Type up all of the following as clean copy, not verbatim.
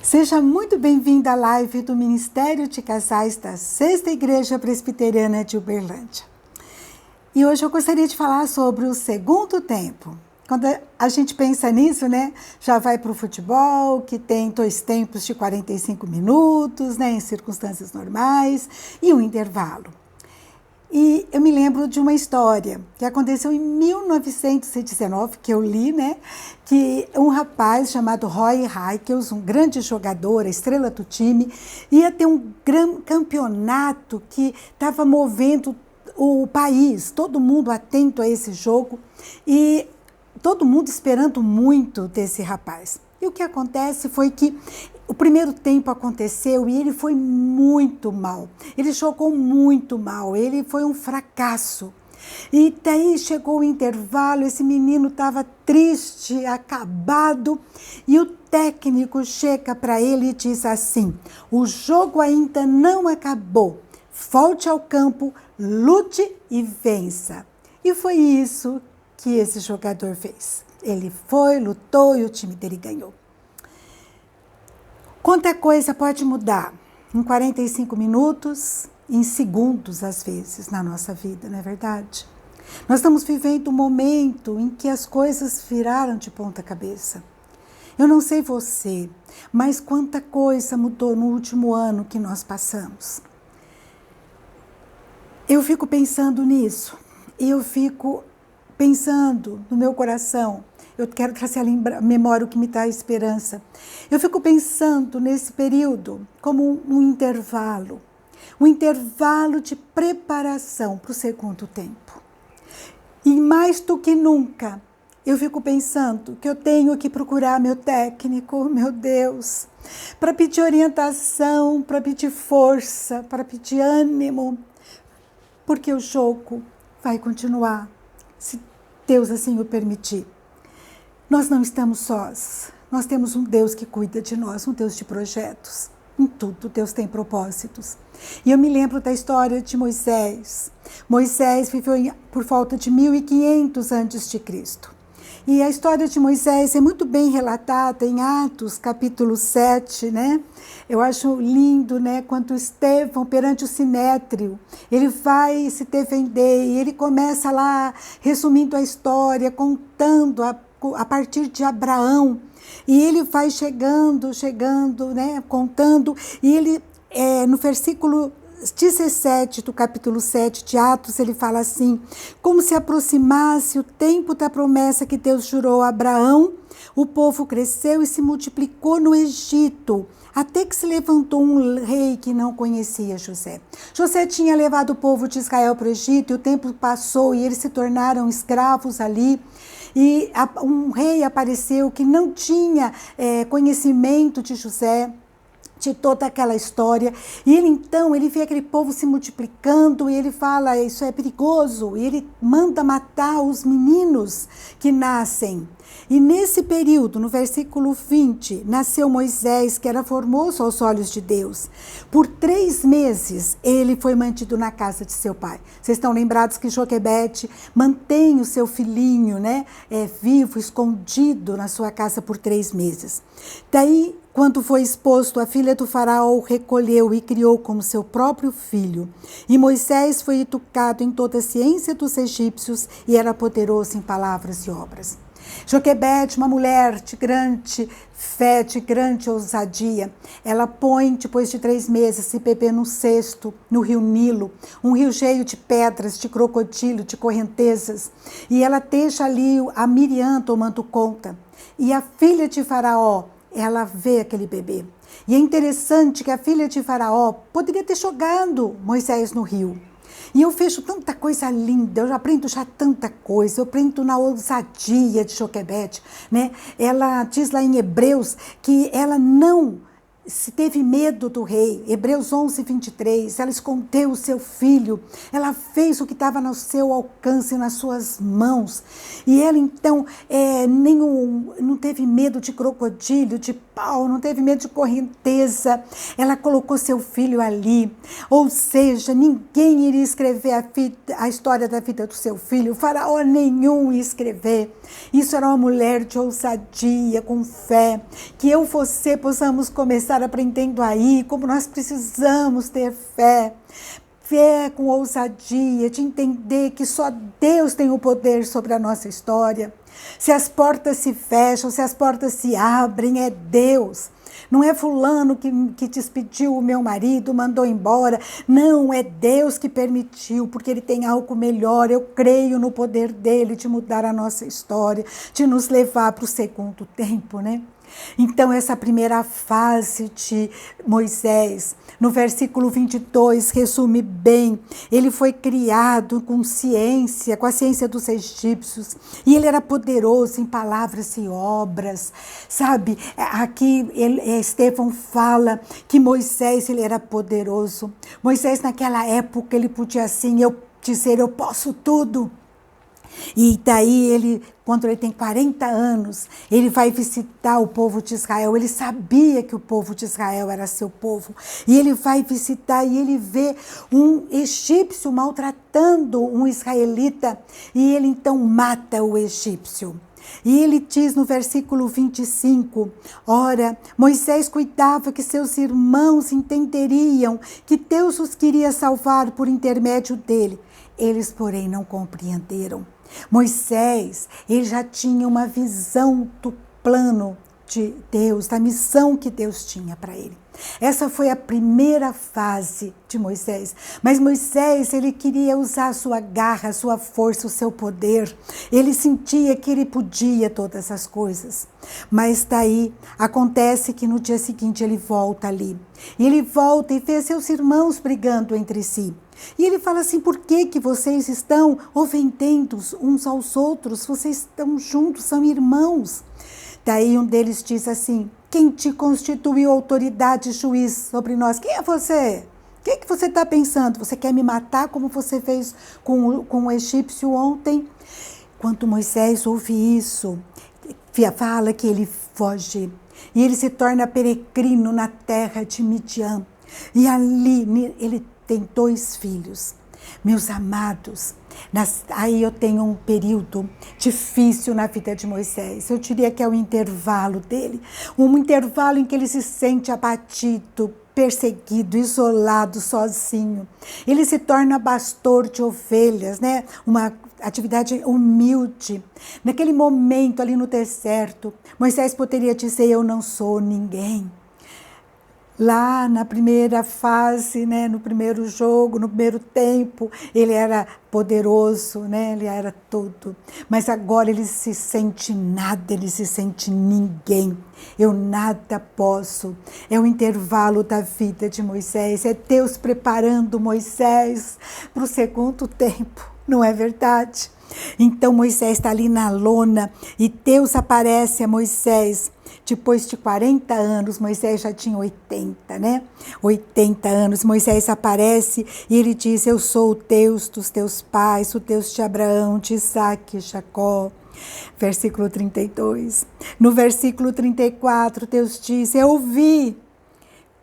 Seja muito bem-vindo à live do Ministério de Casais da Sexta Igreja Presbiteriana de Uberlândia. E hoje eu gostaria de falar sobre o segundo tempo. Quando a gente pensa nisso, né, já vai para o futebol, que tem 2 tempos de 45 minutos, né, em circunstâncias normais, e um intervalo. E eu me lembro de uma história que aconteceu em 1919, que eu li, né? Que um rapaz chamado Roy Heikkels, um grande jogador, a estrela do time, ia ter um grande campeonato que estava movendo o país, todo mundo atento a esse jogo e todo mundo esperando muito desse rapaz. E o que acontece foi que o primeiro tempo aconteceu e ele foi muito mal. Ele jogou muito mal, ele foi um fracasso. E daí chegou o intervalo, esse menino estava triste, acabado, e o técnico chega para ele e diz assim: o jogo ainda não acabou, volte ao campo, lute e vença. E foi isso que esse jogador fez. Ele foi, lutou e o time dele ganhou. Quanta coisa pode mudar em 45 minutos, em segundos, às vezes, na nossa vida, não é verdade? Nós estamos vivendo um momento em que as coisas viraram de ponta cabeça. Eu não sei você, mas quanta coisa mudou no último ano que nós passamos. Eu fico pensando nisso, e eu fico pensando no meu coração. Eu quero trazer à memória o que me traz esperança. Eu fico pensando nesse período como um intervalo de preparação para o segundo tempo. E mais do que nunca, eu fico pensando que eu tenho que procurar meu técnico, meu Deus, para pedir orientação, para pedir força, para pedir ânimo, porque o jogo vai continuar, se Deus assim o permitir. Nós não estamos sós, nós temos um Deus que cuida de nós, um Deus de projetos. Em tudo Deus tem propósitos. E eu me lembro da história de Moisés. Moisés viveu por volta de 1500 a.C. E a história de Moisés é muito bem relatada em Atos, capítulo 7, né? Eu acho lindo, né? Quando Estevão, perante o Sinédrio, ele vai se defender e ele começa lá, resumindo a história, contando a partir de Abraão, e ele vai chegando, né, contando, e ele, no versículo 17 do capítulo 7 de Atos, ele fala assim: como se aproximasse o tempo da promessa que Deus jurou a Abraão, o povo cresceu e se multiplicou no Egito, até que se levantou um rei que não conhecia José. José tinha levado o povo de Israel para o Egito, e o tempo passou e eles se tornaram escravos ali. E um rei apareceu que não tinha conhecimento de José, de toda aquela história, e ele então, ele vê aquele povo se multiplicando, e ele fala, isso é perigoso, e ele manda matar os meninos que nascem. E nesse período, no versículo 20, nasceu Moisés, que era formoso aos olhos de Deus. Por 3 meses, ele foi mantido na casa de seu pai. Vocês estão lembrados que Joquebede mantém o seu filhinho, né, vivo, escondido na sua casa por 3 meses. Daí, quando foi exposto, a filha do faraó o recolheu e criou como seu próprio filho. E Moisés foi educado em toda a ciência dos egípcios e era poderoso em palavras e obras. Joquebede, uma mulher de grande fé, de grande ousadia, ela põe, depois de 3 meses, esse bebê num cesto, no rio Nilo, um rio cheio de pedras, de crocodilo, de correntezas, e ela deixa ali a Miriam tomando conta. E a filha de Faraó, ela vê aquele bebê. E é interessante que a filha de Faraó poderia ter jogado Moisés no rio. E eu vejo tanta coisa linda, eu aprendo já tanta coisa, eu aprendo na ousadia de Joquebede, né? Ela diz lá em Hebreus que ela não se teve medo do rei, Hebreus 11, 23, ela escondeu o seu filho, ela fez o que estava no seu alcance, nas suas mãos, e ela então não teve medo de crocodilo, de pau, não teve medo de correnteza. Ela colocou seu filho ali. Ou seja, ninguém iria escrever a história da vida do seu filho. Faraó nenhum ia escrever. Isso era uma mulher de ousadia, com fé. Que eu e você possamos começar aprendendo aí como nós precisamos ter fé. Fé com ousadia, de entender que só Deus tem o poder sobre a nossa história. Se as portas se fecham, se as portas se abrem, é Deus. Não é fulano que despediu o meu marido, mandou embora. Não, é Deus que permitiu, porque Ele tem algo melhor. Eu creio no poder dEle de mudar a nossa história, de nos levar para o segundo tempo, né? Então, essa primeira fase de Moisés, no versículo 22, resume bem. Ele foi criado com ciência, com a ciência dos egípcios, e ele era poderoso em palavras e obras, sabe? Aqui Estevão fala que Moisés, ele era poderoso. Moisés, naquela época, ele podia assim, dizer, eu posso tudo. E daí ele, quando ele tem 40 anos, ele vai visitar o povo de Israel. Ele sabia que o povo de Israel era seu povo. E ele vai visitar e ele vê um egípcio maltratando um israelita. E ele então mata o egípcio. E ele diz no versículo 25, ora, Moisés cuidava que seus irmãos entenderiam que Deus os queria salvar por intermédio dele. Eles, porém, não compreenderam. Moisés, ele já tinha uma visão do plano de Deus, da missão que Deus tinha para ele. Essa foi a primeira fase de Moisés. Mas Moisés, ele queria usar a sua garra, a sua força, o seu poder. Ele sentia que ele podia todas as coisas. Mas daí acontece que no dia seguinte ele volta ali. E ele volta e vê seus irmãos brigando entre si. E ele fala assim, por que vocês estão ofendendo uns aos outros? Vocês estão juntos, são irmãos. Daí um deles diz assim, quem te constituiu autoridade e juiz sobre nós? Quem é você? O que você está pensando? Você quer me matar como você fez com o egípcio ontem? Quando Moisés ouve isso, fala que ele foge. E ele se torna peregrino na terra de Midian. E ali ele tem 2 filhos. Meus amados, aí eu tenho um período difícil na vida de Moisés. Eu diria que é o intervalo dele. Um intervalo em que ele se sente abatido, perseguido, isolado, sozinho. Ele se torna pastor de ovelhas, né? Uma atividade humilde. Naquele momento ali no deserto, Moisés poderia dizer, eu não sou ninguém. Lá na primeira fase, né, no primeiro jogo, no primeiro tempo, ele era poderoso, né, ele era tudo. Mas agora ele se sente nada, ele se sente ninguém. Eu nada posso. É o intervalo da vida de Moisés. É Deus preparando Moisés para o segundo tempo, não é verdade? Então Moisés está ali na lona e Deus aparece a Moisés. Depois de 40 anos, Moisés já tinha 80, né? 80 anos, Moisés aparece e ele diz, eu sou o Deus dos teus pais, o Deus de Abraão, de Isaac e Jacó. Versículo 32. No versículo 34, Deus diz, eu ouvi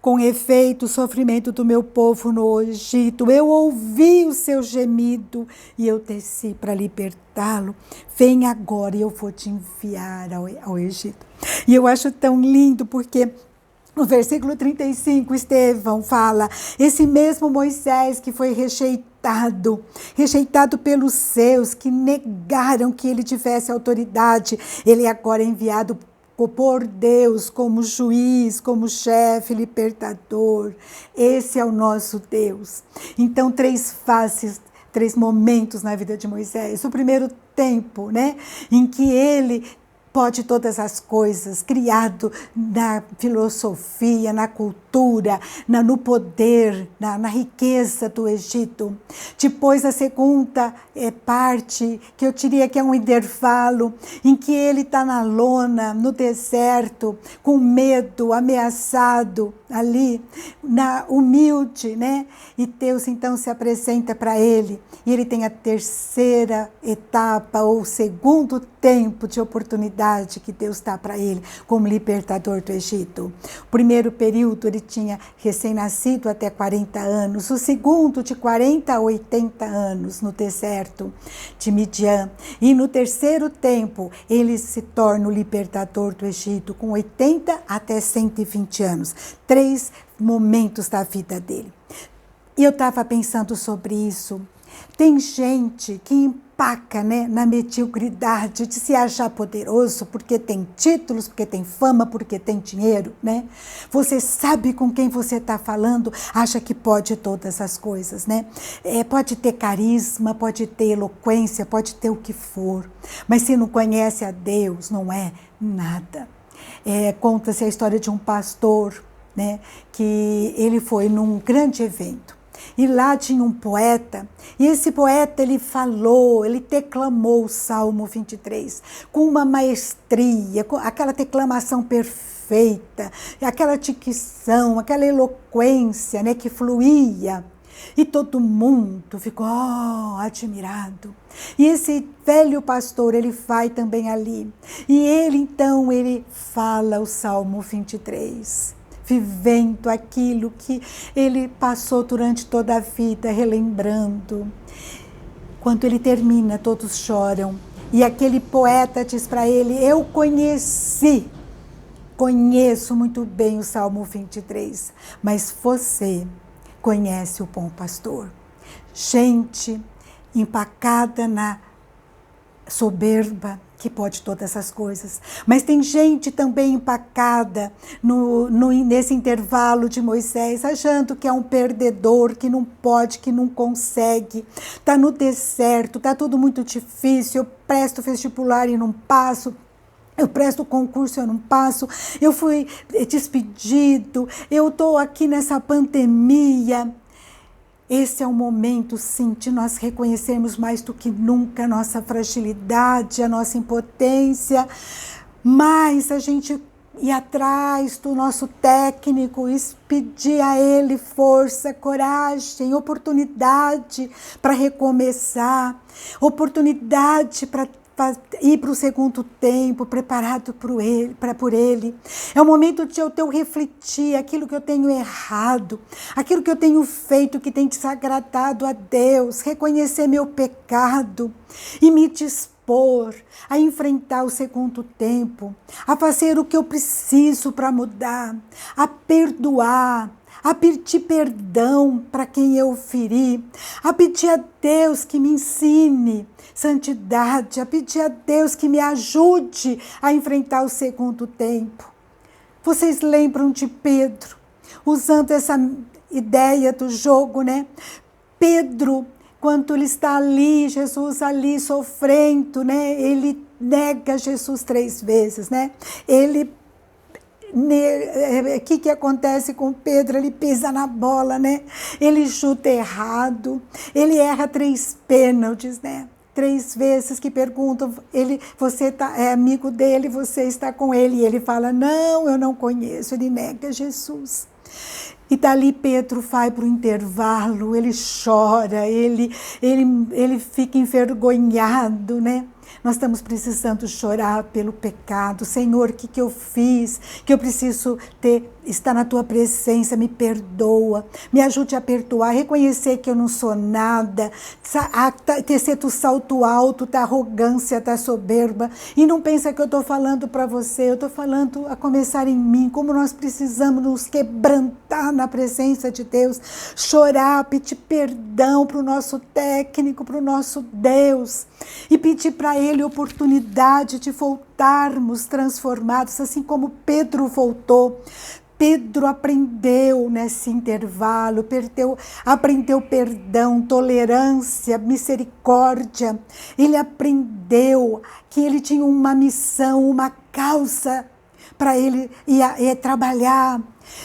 com efeito o sofrimento do meu povo no Egito. Eu ouvi o seu gemido e eu desci para libertá-lo. Vem agora e eu vou te enviar ao Egito. E eu acho tão lindo porque no versículo 35, Estevão fala, esse mesmo Moisés que foi rejeitado pelos seus, que negaram que ele tivesse autoridade, ele agora é enviado por Deus como juiz, como chefe, libertador. Esse é o nosso Deus. Então, 3 fases, 3 momentos na vida de Moisés. O primeiro tempo, né, em que ele pode todas as coisas, criado na filosofia, na cultura, no poder, na riqueza do Egito. Depois a segunda parte, que eu diria que é um intervalo, em que ele está na lona, no deserto, com medo, ameaçado, ali, humilde, né? E Deus então se apresenta para ele, e ele tem a terceira etapa, ou segundo tempo de oportunidade, oportunidade que Deus dá para ele como libertador do Egito. O primeiro período ele tinha recém-nascido até 40 anos, o segundo de 40 a 80 anos no deserto de Midian. E no terceiro tempo ele se torna o libertador do Egito com 80 até 120 anos. 3 momentos da vida dele. E eu estava pensando sobre isso. Tem gente que empaca, né, na mediocridade de se achar poderoso porque tem títulos, porque tem fama, porque tem dinheiro, né? Você sabe com quem você está falando, acha que pode todas as coisas, né? Pode ter carisma, pode ter eloquência, pode ter o que for, mas se não conhece a Deus, não é nada. Conta-se a história de um pastor, né, que ele foi num grande evento. E lá tinha um poeta, e esse poeta ele falou, ele declamou o Salmo 23 com uma maestria, com aquela declamação perfeita, aquela dicção, aquela eloquência, né, que fluía. E todo mundo ficou admirado. E esse velho pastor, ele vai também ali. E ele então, ele fala o Salmo 23. Vivendo aquilo que ele passou durante toda a vida, relembrando. Quando ele termina, todos choram. E aquele poeta diz para ele: eu conheço muito bem o Salmo 23, mas você conhece o bom pastor. Gente empacada na soberba, que pode todas essas coisas. Mas tem gente também empacada nesse intervalo de Moisés, achando que é um perdedor, que não pode, que não consegue. Está no deserto, está tudo muito difícil, eu presto vestibular e não passo. Eu presto concurso, eu não passo, eu fui despedido, eu estou aqui nessa pandemia. Esse é o momento, sim, de nós reconhecermos mais do que nunca a nossa fragilidade, a nossa impotência, mas a gente ir atrás do nosso técnico e pedir a ele força, coragem, oportunidade para recomeçar, oportunidade para ir para o segundo tempo, preparado por ele. É o momento de eu refletir aquilo que eu tenho errado, aquilo que eu tenho feito que tem desagradado a Deus, reconhecer meu pecado e me dispor a enfrentar o segundo tempo, a fazer o que eu preciso para mudar, a perdoar, a pedir perdão para quem eu feri, a pedir a Deus que me ensine santidade, a pedir a Deus que me ajude a enfrentar o segundo tempo. Vocês lembram de Pedro, usando essa ideia do jogo, né? Pedro, quando ele está ali, Jesus ali sofrendo, né? Ele nega Jesus 3 vezes, né? O que acontece com Pedro? Ele pisa na bola, né? Ele chuta errado, ele erra 3 pênaltis, né? 3 vezes que perguntam, você é amigo dele, você está com ele, e ele fala, não, eu não conheço, ele nega Jesus. E dali Pedro vai para o intervalo, ele chora, ele fica envergonhado, né? Nós estamos precisando chorar pelo pecado. Senhor, o que eu fiz? Que eu preciso estar na tua presença, me perdoa, me ajude a perdoar, reconhecer que eu não sou nada, tecer do salto alto, da arrogância, da soberba, e não pensa que eu estou falando para você, eu estou falando a começar em mim, como nós precisamos nos quebrantar na presença de Deus, chorar, pedir perdão para o nosso técnico, para o nosso Deus, e pedir para Ele oportunidade de voltarmos transformados, assim como Pedro voltou. Pedro aprendeu nesse intervalo, aprendeu perdão, tolerância, misericórdia. Ele aprendeu que ele tinha uma missão, uma causa para ele ir trabalhar.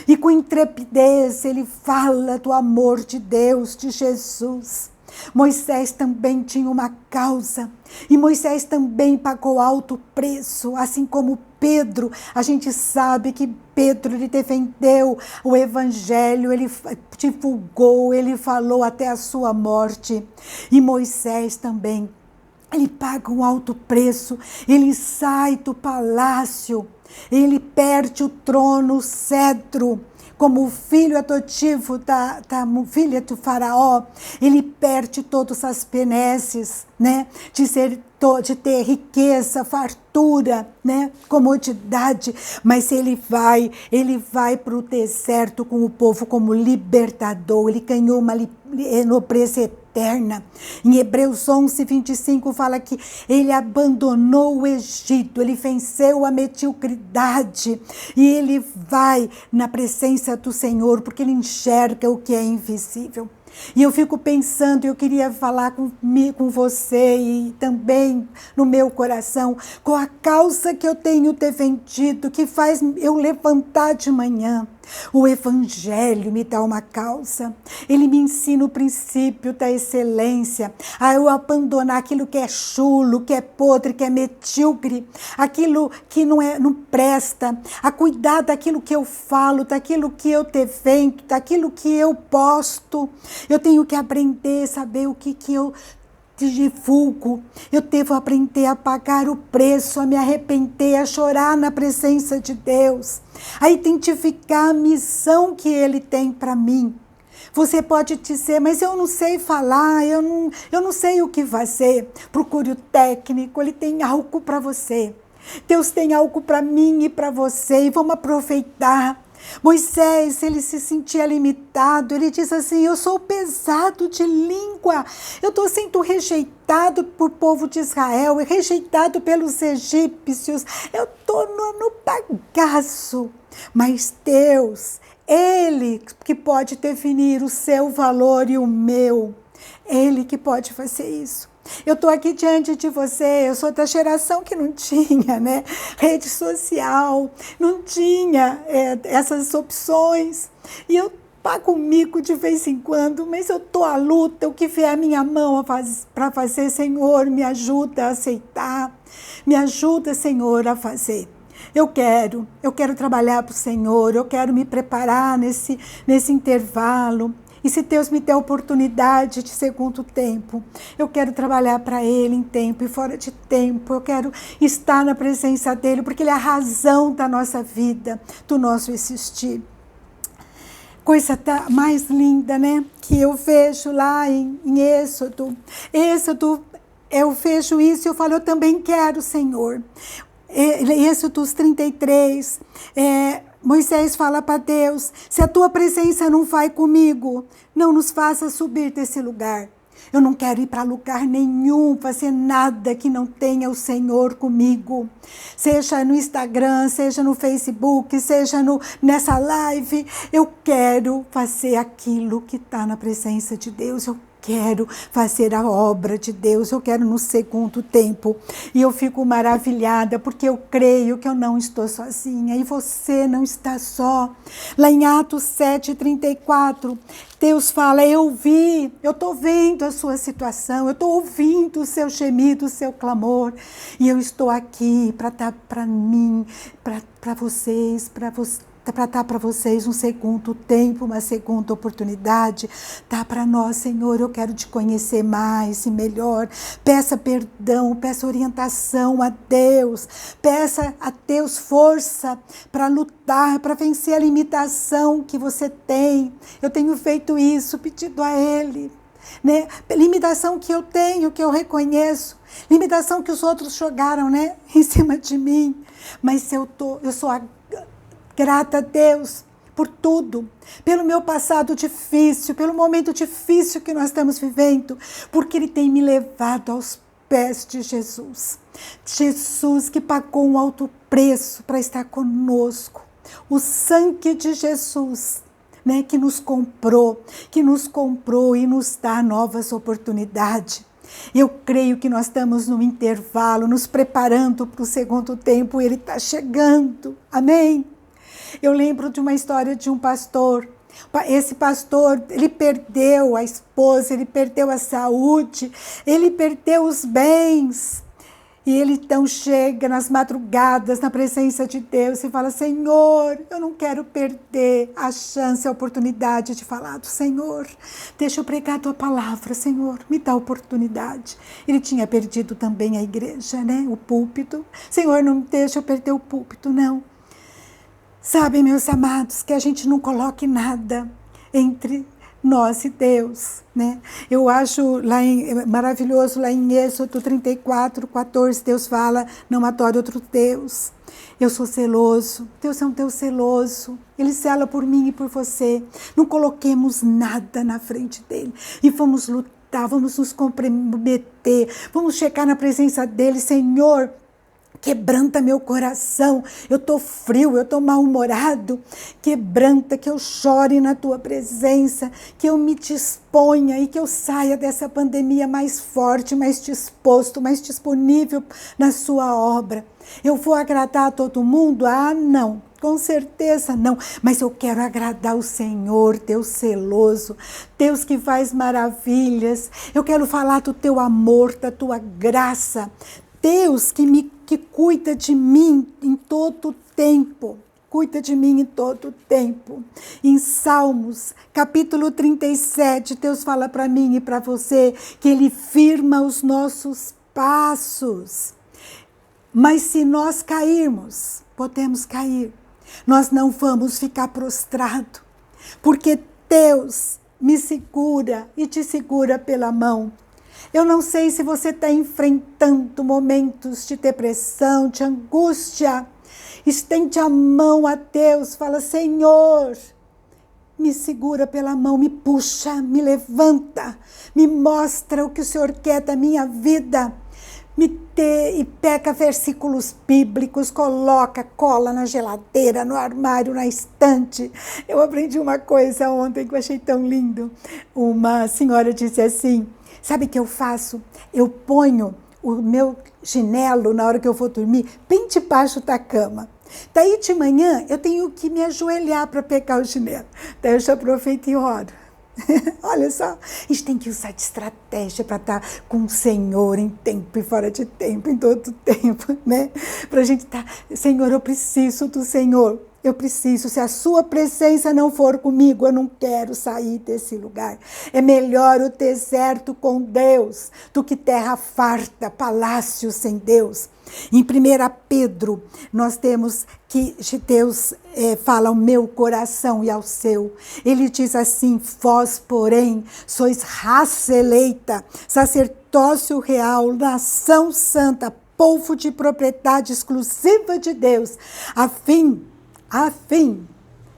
E com intrepidez ele fala do amor de Deus, de Jesus. Moisés também tinha uma causa, e Moisés também pagou alto preço, assim como Pedro. A gente sabe que Pedro, ele defendeu o evangelho, ele divulgou, ele falou até a sua morte. E Moisés também Ele paga um alto preço, ele sai do palácio, ele perde o trono, o cetro, como o filho adotivo da filha do faraó, ele perde todas as benesses, né? De ter riqueza, fartura, né? Comodidade, mas ele vai para o deserto com o povo como libertador, ele ganhou uma nobreza eterna. Em Hebreus 11, 25 fala que ele abandonou o Egito, ele venceu a mediocridade e ele vai na presença do Senhor porque ele enxerga o que é invisível. E eu fico pensando, eu queria falar com você e também no meu coração, com a causa que eu tenho defendido, que faz eu levantar de manhã. O Evangelho me dá uma causa, ele me ensina o princípio da excelência, a eu abandonar aquilo que é chulo, que é podre, que é medíocre, aquilo que não presta, a cuidar daquilo que eu falo, daquilo que eu defendo, daquilo que eu posto. Eu tenho que aprender a saber o que eu divulgo. Eu devo aprender a pagar o preço, a me arrepender, a chorar na presença de Deus, a identificar a missão que Ele tem para mim. Você pode dizer, mas eu não sei falar, eu não sei o que fazer. Procure o técnico, ele tem algo para você. Deus tem algo para mim e para você, e vamos aproveitar. Moisés, ele se sentia limitado, ele diz assim, eu sou pesado de língua, eu estou sendo rejeitado por povo de Israel, rejeitado pelos egípcios, eu estou no bagaço, mas Deus, Ele que pode definir o seu valor e o meu, Ele que pode fazer isso. Eu estou aqui diante de você, eu sou da geração que não tinha, né, rede social, não tinha essas opções, e eu pago mico de vez em quando, mas eu estou à luta, o que vier a minha mão para fazer, Senhor, me ajuda a aceitar, me ajuda, Senhor, a fazer. Eu quero trabalhar para o Senhor, eu quero me preparar nesse intervalo. E se Deus me der a oportunidade de segundo tempo, eu quero trabalhar para Ele em tempo e fora de tempo. Eu quero estar na presença dEle, porque Ele é a razão da nossa vida, do nosso existir. Coisa mais linda, né? Que eu vejo lá em Êxodo. Eu vejo isso e eu falo, eu também quero, Senhor. Êxodo 33, Moisés fala para Deus, se a tua presença não vai comigo, não nos faça subir desse lugar. Eu não quero ir para lugar nenhum, fazer nada que não tenha o Senhor comigo. Seja no Instagram, seja no Facebook, seja nessa live, eu quero fazer aquilo que está na presença de Deus. Eu quero fazer a obra de Deus, eu quero no segundo tempo. E eu fico maravilhada, porque eu creio que eu não estou sozinha, e você não está só. Lá em Atos 7:34, Deus fala, eu estou vendo a sua situação, eu estou ouvindo o seu gemido, o seu clamor, e eu estou aqui para dar para mim, para vocês, para dar para vocês um segundo tempo, uma segunda oportunidade. Dá para nós, Senhor, eu quero te conhecer mais e melhor. Peça perdão, peça orientação a Deus, peça a Deus força para lutar, para vencer a limitação que você tem. Eu tenho feito isso, pedido a Ele, né? Limitação que eu tenho, que eu reconheço, limitação que os outros jogaram, né, em cima de mim, mas eu sou grata a Deus por tudo, pelo meu passado difícil, pelo momento difícil que nós estamos vivendo, porque Ele tem me levado aos pés de Jesus. Jesus que pagou um alto preço para estar conosco. O sangue de Jesus, né, que nos comprou e nos dá novas oportunidades. Eu creio que nós estamos no intervalo, nos preparando para o segundo tempo, e Ele está chegando. Amém? Eu lembro de uma história de um pastor. Esse pastor, ele perdeu a esposa, ele perdeu a saúde, ele perdeu os bens. E ele então chega nas madrugadas, na presença de Deus e fala: Senhor, eu não quero perder a chance, a oportunidade de falar do Senhor. Deixa eu pregar a tua palavra, Senhor, me dá a oportunidade. Ele tinha perdido também a igreja, né? O púlpito. Senhor, não deixa eu perder o púlpito, não. Sabe, meus amados, que a gente não coloque nada entre nós e Deus, né? Eu acho maravilhoso lá em Êxodo 34:14, Deus fala: não adore outro Deus. Eu sou zeloso, Deus é um Deus zeloso, Ele zela por mim e por você. Não coloquemos nada na frente dEle e vamos lutar, vamos nos comprometer, vamos chegar na presença dEle. Senhor, quebranta meu coração, eu estou frio, eu estou mal-humorado, quebranta, que eu chore na tua presença, que eu me disponha e que eu saia dessa pandemia mais forte, mais disposto, mais disponível na sua obra. Eu vou agradar a todo mundo? Ah, não, com certeza não, mas eu quero agradar o Senhor, Deus zeloso, Deus que faz maravilhas. Eu quero falar do teu amor, da tua graça, Deus que cuida de mim em todo o tempo. Cuida de mim em todo o tempo. Em Salmos, capítulo 37, Deus fala para mim e para você que Ele firma os nossos passos. Mas se nós cairmos, podemos cair. Nós não vamos ficar prostrados, porque Deus me segura e te segura pela mão. Eu não sei se você está enfrentando momentos de depressão, de angústia. Estende a mão a Deus, fala: Senhor, me segura pela mão, me puxa, me levanta, me mostra o que o Senhor quer da minha vida. E pega versículos bíblicos, cola na geladeira, no armário, na estante. Eu aprendi uma coisa ontem que eu achei tão lindo. Uma senhora disse assim: sabe o que eu faço? Eu ponho o meu chinelo na hora que eu vou dormir bem debaixo da cama. Daí de manhã eu tenho que me ajoelhar para pegar o chinelo. Daí eu já aproveito e oro. Olha só, a gente tem que usar de estratégia para estar com o Senhor em tempo e fora de tempo, em todo tempo, né? Para a gente estar: Senhor, eu preciso do Senhor. Eu preciso, se a sua presença não for comigo, eu não quero sair desse lugar. É melhor o deserto com Deus do que terra farta, palácio sem Deus. Em 1 Pedro, nós temos que Deus fala ao meu coração e ao seu. Ele diz assim: vós, porém, sois raça eleita, sacerdócio real, nação santa, povo de propriedade exclusiva de Deus, a fim,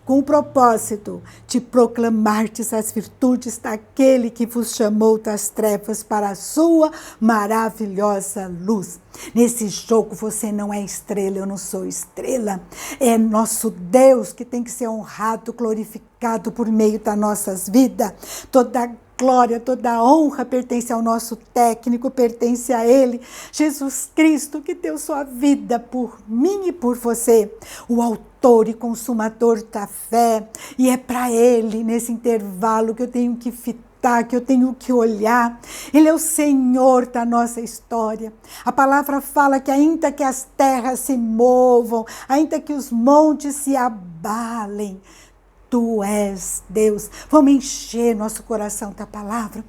com o propósito de proclamardes as virtudes daquele que vos chamou das trevas para a sua maravilhosa luz. Nesse jogo você não é estrela, eu não sou estrela. É nosso Deus que tem que ser honrado, glorificado por meio das nossas vidas. Toda glória, toda honra pertence ao nosso técnico, pertence a Ele, Jesus Cristo, que deu sua vida por mim e por você, o autor e consumador da fé. E é para Ele, nesse intervalo, que eu tenho que fitar, que eu tenho que olhar. Ele é o Senhor da nossa história. A palavra fala que ainda que as terras se movam, ainda que os montes se abalem, Tu és Deus. Vamos encher nosso coração da palavra.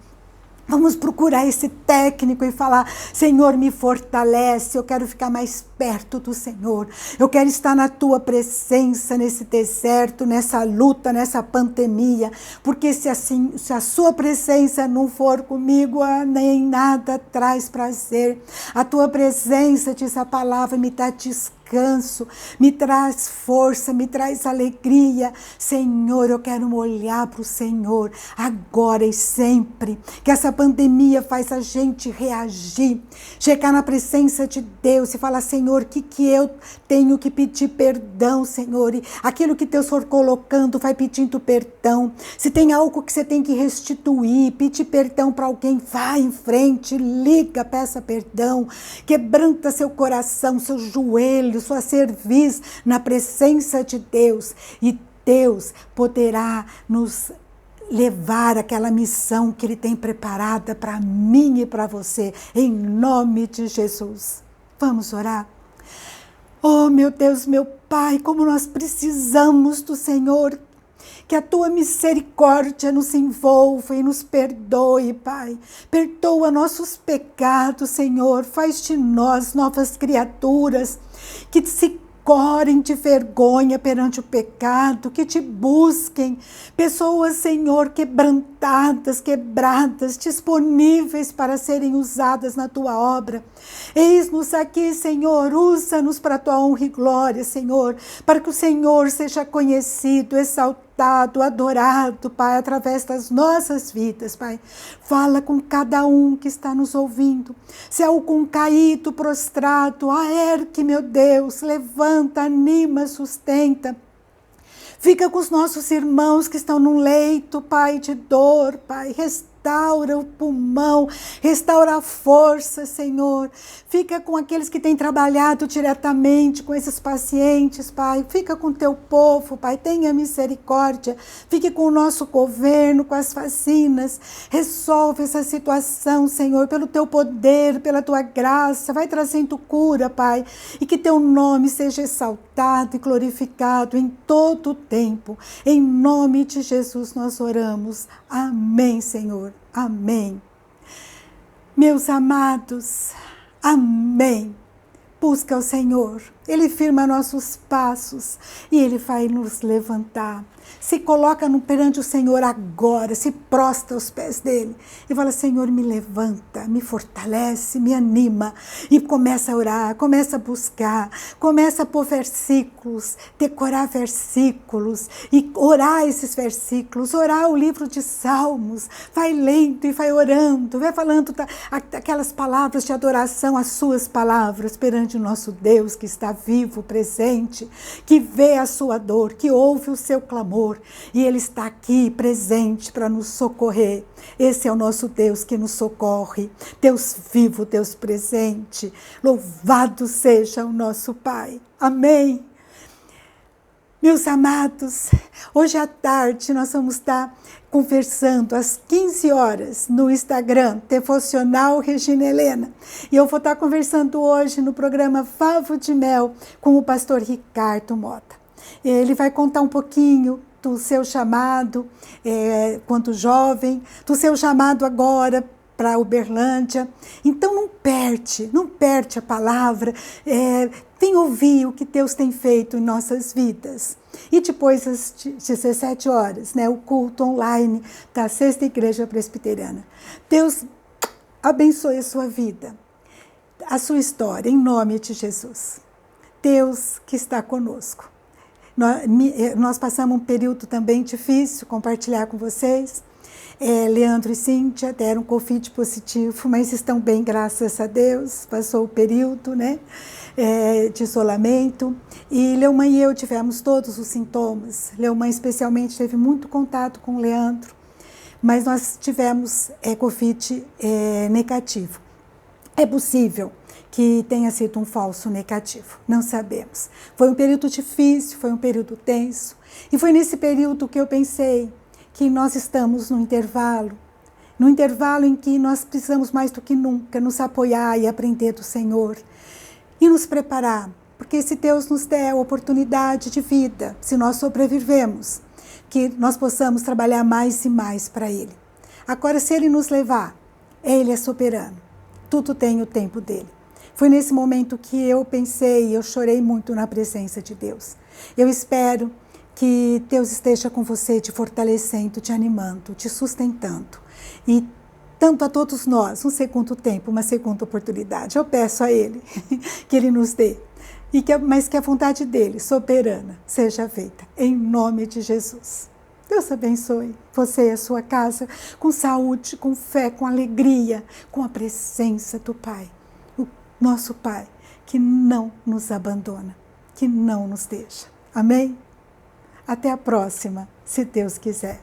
Vamos procurar esse técnico e falar: Senhor, me fortalece, eu quero ficar mais perto do Senhor. Eu quero estar na Tua presença, nesse deserto, nessa luta, nessa pandemia. Porque se a Sua presença não for comigo, nem nada traz prazer. A Tua presença, diz a palavra, me dá descanso, me traz força, me traz alegria. Senhor, eu quero olhar para o Senhor agora e sempre. Que essa pandemia faz a gente reagir, chegar na presença de Deus e falar: Senhor, o que eu tenho que pedir perdão, Senhor? E aquilo que Deus for colocando, vai pedindo perdão. Se tem algo que você tem que restituir, pedir perdão para alguém, vai em frente, liga, peça perdão, quebranta seu coração, seu joelho, sua cerviz na presença de Deus, e Deus poderá nos levar àquela missão que Ele tem preparada para mim e para você, em nome de Jesus. Vamos orar? Oh, meu Deus, meu Pai, como nós precisamos do Senhor. Que a tua misericórdia nos envolva e nos perdoe, Pai. Perdoa nossos pecados, Senhor. Faz de nós novas criaturas que se corem de vergonha perante o pecado, que te busquem. Pessoas, Senhor, quebrantadas, quebradas, disponíveis para serem usadas na tua obra. Eis-nos aqui, Senhor, usa-nos para a tua honra e glória, Senhor, para que o Senhor seja conhecido, exaltado, adorado, Pai, através das nossas vidas, Pai. Fala com cada um que está nos ouvindo. Se há algum caído, prostrado, ergue, meu Deus, levanta, anima, sustenta. Fica com os nossos irmãos que estão num leito, Pai, de dor, Pai. Restaura o pulmão, restaura a força, Senhor. Fica com aqueles que têm trabalhado diretamente com esses pacientes, Pai. Fica com o teu povo, Pai. Tenha misericórdia. Fique com o nosso governo, com as vacinas. Resolve essa situação, Senhor, pelo teu poder, pela tua graça. Vai trazendo cura, Pai. E que teu nome seja exaltado e glorificado em todo o tempo. Em nome de Jesus nós oramos. Amém, Senhor. Amém. Meus amados, amém. Busca o Senhor, Ele firma nossos passos e Ele vai nos levantar. Se coloca perante o Senhor agora, se prostra aos pés dEle e fala: Senhor, me levanta, me fortalece, me anima. E começa a orar, começa a buscar, começa a pôr versículos, decorar versículos e orar esses versículos, orar o livro de Salmos. Vai lendo e vai orando, vai falando aquelas palavras de adoração, as suas palavras perante o nosso Deus que está vivo, presente, que vê a sua dor, que ouve o seu clamor. E Ele está aqui presente para nos socorrer. Esse é o nosso Deus que nos socorre. Deus vivo, Deus presente. Louvado seja o nosso Pai. Amém. Meus amados, hoje à tarde nós vamos estar conversando às 15 horas no Instagram, Devocional Regina Helena. E eu vou estar conversando hoje no programa Favo de Mel com o pastor Ricardo Mota. Ele vai contar um pouquinho do seu chamado quando jovem, do seu chamado agora para Uberlândia. Então não perde a palavra, vem ouvir o que Deus tem feito em nossas vidas. E depois às 17 horas, o culto online da Sexta Igreja Presbiteriana. Deus abençoe a sua vida, a sua história, em nome de Jesus. Deus que está conosco. Nós passamos um período também difícil, compartilhar com vocês. Leandro e Cíntia deram Covid positivo, mas estão bem, graças a Deus. Passou o período de isolamento. E Leomã e eu tivemos todos os sintomas. Leomã especialmente teve muito contato com o Leandro, mas nós tivemos Covid negativo. É possível que tenha sido um falso negativo, não sabemos. Foi um período difícil, foi um período tenso, e foi nesse período que eu pensei que nós estamos no intervalo em que nós precisamos mais do que nunca nos apoiar e aprender do Senhor, e nos preparar, porque se Deus nos der a oportunidade de vida, se nós sobrevivemos, que nós possamos trabalhar mais e mais para Ele. Agora, se Ele nos levar, Ele é soberano, tudo tem o tempo dele. Foi nesse momento que eu pensei, eu chorei muito na presença de Deus. Eu espero que Deus esteja com você, te fortalecendo, te animando, te sustentando. E tanto a todos nós, um segundo tempo, uma segunda oportunidade. Eu peço a Ele que Ele nos dê, mas que a vontade dEle, soberana, seja feita, em nome de Jesus. Deus abençoe você e a sua casa, com saúde, com fé, com alegria, com a presença do Pai. Nosso Pai, que não nos abandona, que não nos deixa. Amém? Até a próxima, se Deus quiser.